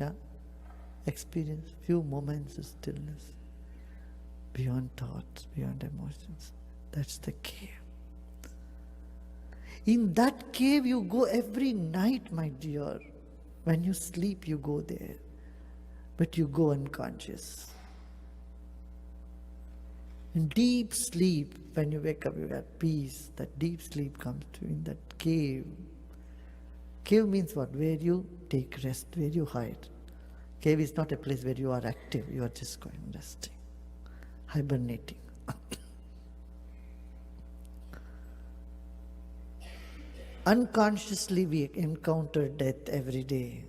Yeah? Experience few moments of stillness, beyond thoughts, beyond emotions. That's the cave. In that cave you go every night, my dear. When you sleep, you go there. But you go unconscious. In deep sleep, when you wake up, you have peace. That deep sleep comes to you in that cave. Cave means what? Where you take rest, where you hide. Cave is not a place where you are active. You are just going resting, hibernating. Unconsciously we encounter death every day.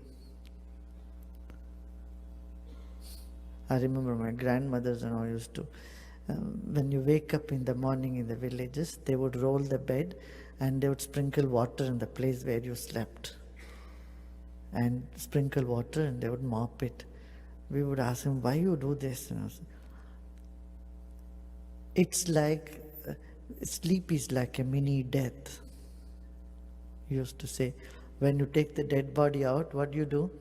I remember my grandmothers and all used to, when you wake up in the morning in the villages, they would roll the bed and they would sprinkle water in the place where you slept. And sprinkle water and they would mop it. We would ask them, why you do this? It's like, sleep is like a mini death. He used to say, when you take the dead body out, what do?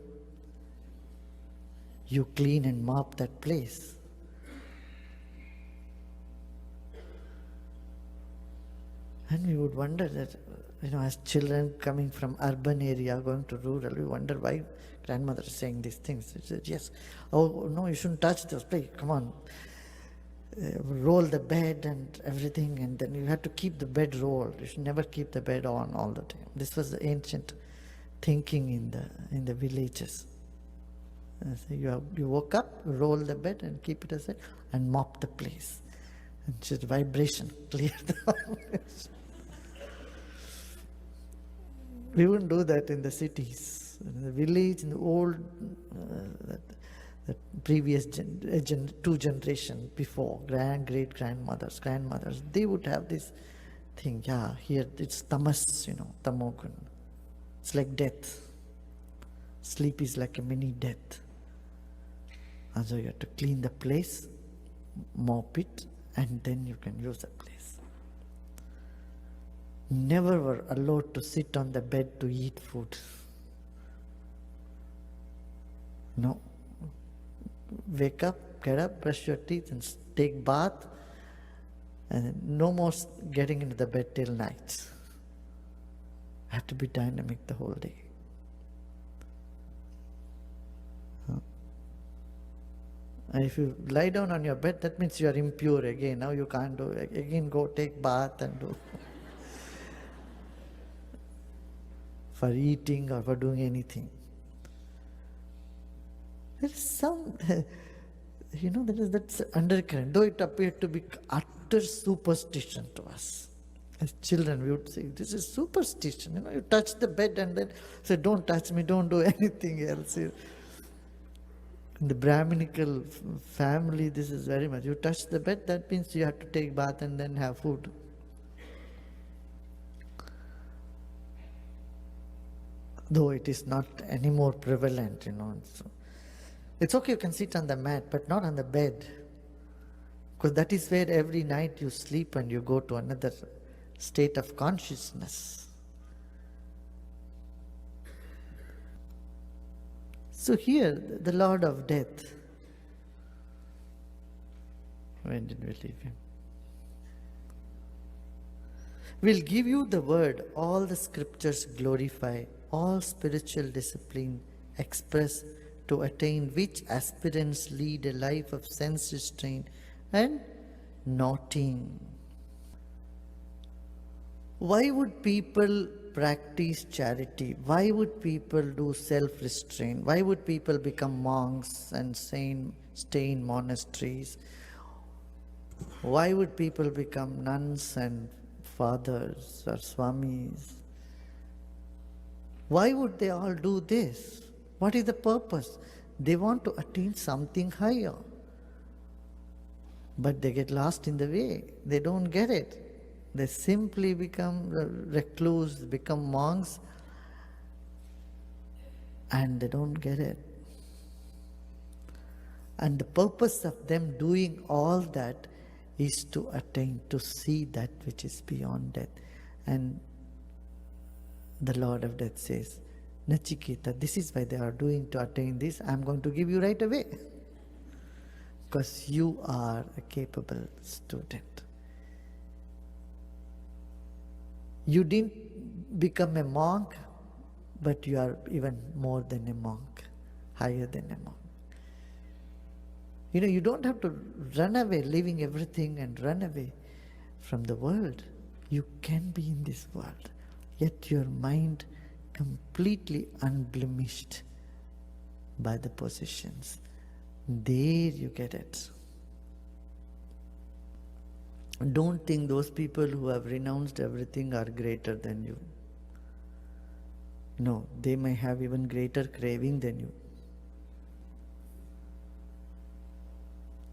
You clean and mop that place. And we would wonder that, as children coming from urban area, going to rural, we wonder why grandmother is saying these things. She said, yes, oh no, you shouldn't touch this place, come on. Roll the bed and everything, and then you have to keep the bed rolled. You should never keep the bed on all the time. This was the ancient thinking in the villages. So you woke up, roll the bed and keep it aside and mop the place. And just vibration, clear the vibration. We wouldn't do that in the cities. In the village, in the old, the previous two generations before, great-grandmothers, grandmothers, they would have this thing, yeah, here it's tamas, tamogun. It's like death. Sleep is like a mini death. And so you have to clean the place, mop it, and then you can use the place. Never were allowed to sit on the bed to eat food. No. Wake up, get up, brush your teeth and take bath, and no more getting into the bed till night. Have to be dynamic the whole day. And if you lie down on your bed, that means you are impure again. Now you can't do it. Again go take bath and do. For eating or for doing anything. There is some, there is that undercurrent. Though it appeared to be utter superstition to us. As children, we would say, this is superstition. You touch the bed and then say, don't touch me, don't do anything else. In the Brahminical family, this is very much. You touch the bed, that means you have to take bath and then have food. Though it is not any more prevalent, So it's okay, you can sit on the mat, but not on the bed. Because that is where every night you sleep and you go to another state of consciousness. So here, the Lord of Death, when did we leave him? Will give you the word, all the scriptures glorify, all spiritual discipline express, to attain which aspirants lead a life of sense restraint and noting. Why would people practice charity? Why would people do self-restraint? Why would people become monks and stay in monasteries? Why would people become nuns and fathers or swamis? Why would they all do this? What is the purpose? They want to attain something higher. But they get lost in the way. They don't get it. They simply become recluse, become monks, and they don't get it. And the purpose of them doing all that is to attain, to see that which is beyond death. And the Lord of Death says, Nachiketa, this is why they are doing to attain this. I am going to give you right away. Because you are a capable student. You didn't become a monk, but you are even more than a monk, higher than a monk. You don't have to run away, leaving everything and run away from the world. You can be in this world, yet your mind completely unblemished by the possessions. There you get it. Don't think those people who have renounced everything are greater than you. No, they may have even greater craving than you.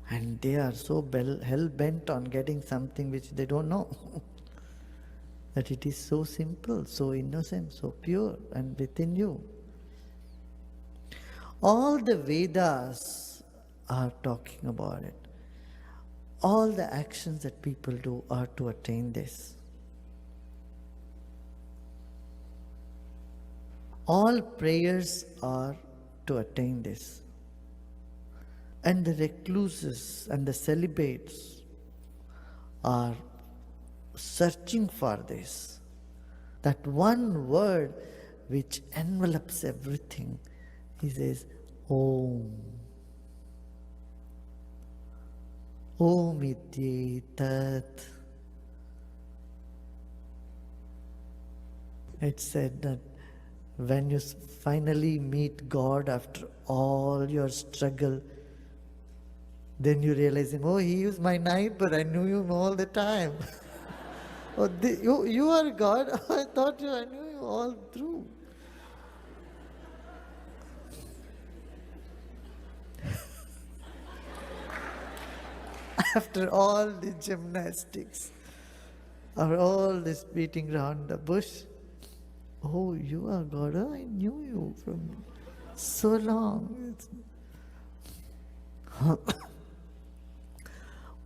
And they are so hell-bent on getting something which they don't know. That it is so simple, so innocent, so pure and within you. All the Vedas are talking about it. All the actions that people do are to attain this. All prayers are to attain this. And the recluses and the celibates are searching for this. That one word which envelops everything. He says, Om. Om iti tat. It's said that when you finally meet God after all your struggle, then you realize him, oh, he is my neighbor, I knew him all the time. Oh, you are God? I thought I knew you all through. After all the gymnastics, or all this beating around the bush, oh, you are God. Oh, I knew you from so long.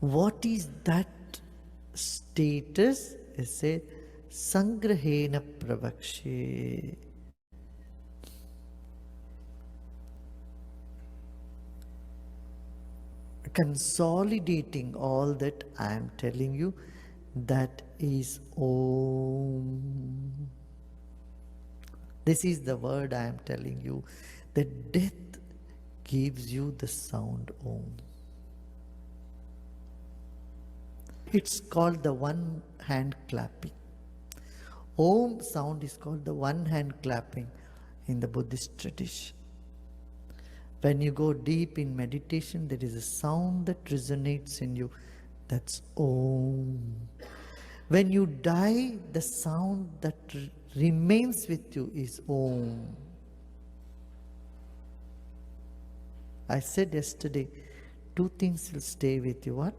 What is that status? It says, Sangrahena Pravakshe. Consolidating all that I am telling you, that is Om. This is the word I am telling you. That death gives you the sound Om. It's called the one hand clapping. Om sound is called the one hand clapping in the Buddhist tradition. When you go deep in meditation, there is a sound that resonates in you. That's Om. When you die, the sound that remains with you is Om. I said yesterday, two things will stay with you. What?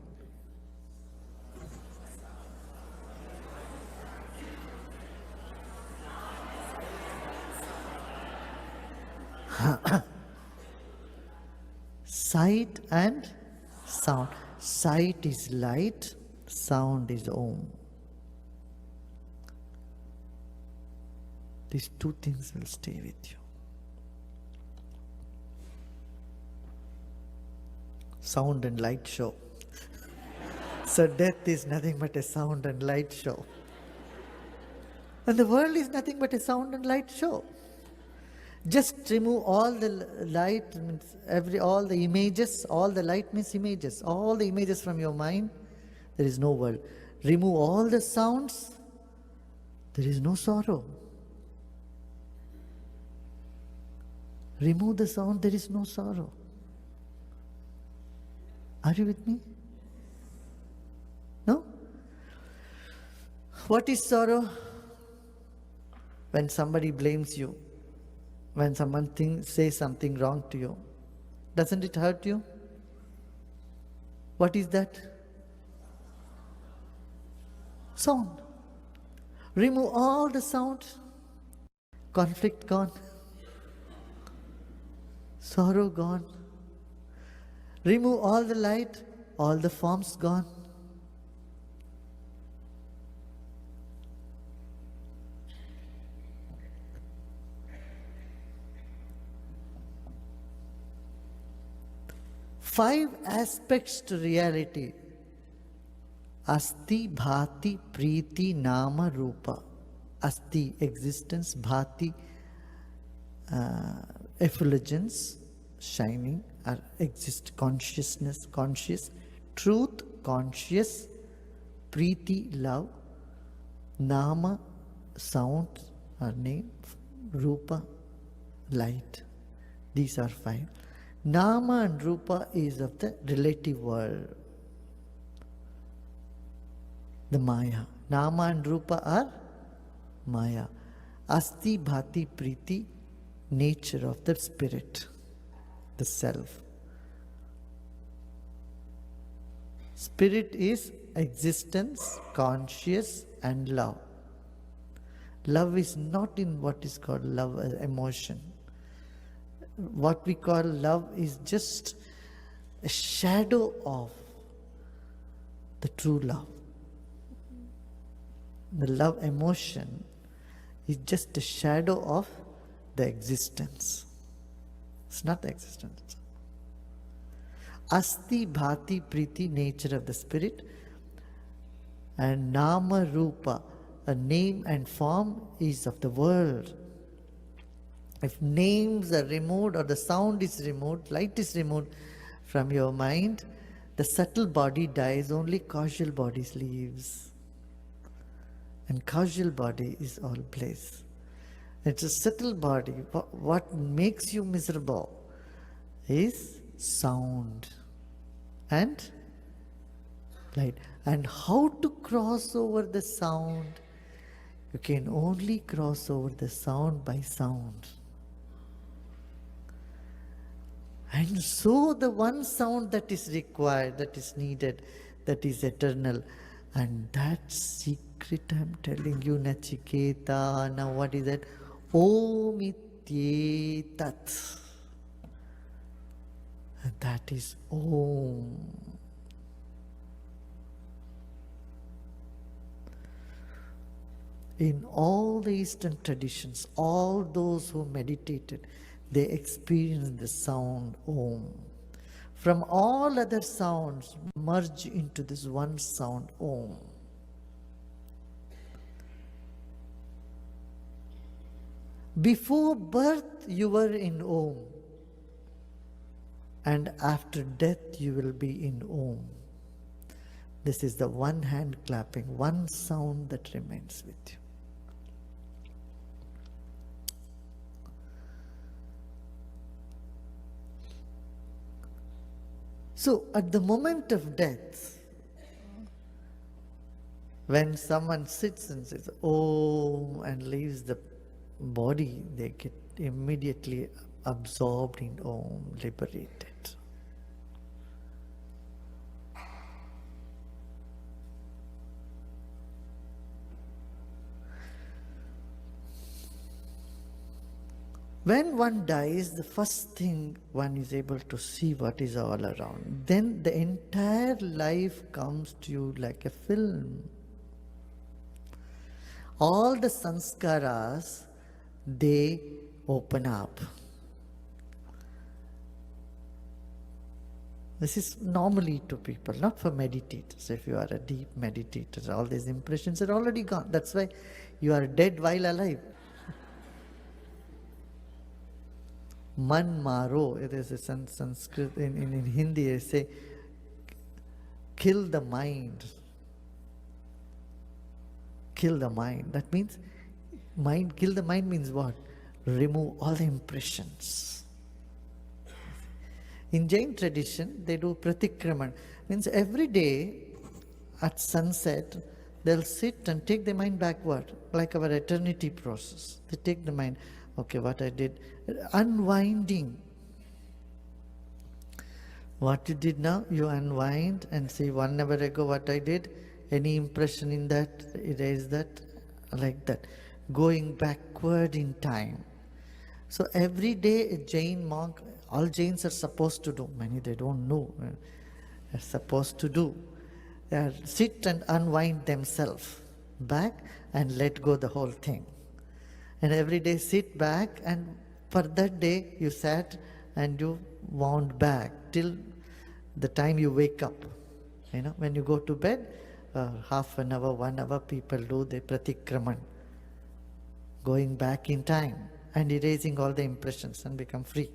Sight and sound. Sight is light, sound is Om. These two things will stay with you. Sound and light show. So death is nothing but a sound and light show. And the world is nothing but a sound and light show. Just remove all the light, all the images, all the light means images, all the images from your mind, there is no world. Remove all the sounds, there is no sorrow. Remove the sound, there is no sorrow. Are you with me? No? What is sorrow? When somebody blames you. When someone says something wrong to you, doesn't it hurt you? What is that? Sound. Remove all the sound, conflict gone, sorrow gone. Remove all the light, all the forms gone. 5 aspects to reality. Asti, bhati, priti, nama, rupa. Asti, existence, bhati, effulgence, shining, or exist, consciousness, conscious, truth, conscious, priti, love, nama, sound or name, rupa, light. These are 5. Nama and rupa is of the relative world, the Maya. Nama and rupa are Maya. Asti, bhati, priti, nature of the spirit, the self. Spirit is existence, conscious, and love. Love is not in what is called love as emotion. What we call love is just a shadow of the true love. The love emotion is just a shadow of the existence. It's not the existence. Asti, bhati, priti, nature of the spirit, and nama, rupa, a name and form is of the world. If names are removed or the sound is removed, light is removed from your mind, the subtle body dies, only causal body lives. And causal body is all bliss. It's a subtle body. What makes you miserable is sound and light. And how to cross over the sound? You can only cross over the sound by sound. And so the one sound that is required, that is needed, that is eternal, and that secret I'm telling you, Nachiketa, now what is that? Om Ityetat. And that is Om. In all the Eastern traditions, all those who meditated, they experienced the sound Om. From all other sounds, merge into this one sound Om. Before birth, you were in Om. And after death, you will be in Om. This is the one hand clapping, one sound that remains with you. So, at the moment of death, when someone sits and says, Om, and leaves the body, they get immediately absorbed in Om, liberated. When one dies, the first thing one is able to see what is all around. Then the entire life comes to you like a film. All the sanskaras, they open up. This is normally to people, not for meditators. If you are a deep meditator, all these impressions are already gone. That's why you are dead while alive. Man maro, it is a Sanskrit, in Hindi they say, kill the mind. Kill the mind. That means, kill the mind means what? Remove all the impressions. In Jain tradition, they do pratikraman. Means every day at sunset, they'll sit and take the mind backward, like our eternity process. They take the mind, okay, what I did, unwinding. What you did now, you unwind and see 1 hour ago what I did, any impression in that, erase that, like that. Going backward in time. So every day a Jain monk, all Jains are supposed to do, many they don't know, are supposed to do. They sit and unwind themselves back and let go the whole thing. And every day sit back, and for that day you sat and you wound back till the time you wake up. When you go to bed, half an hour, 1 hour, people do the pratikraman, going back in time and erasing all the impressions and become free.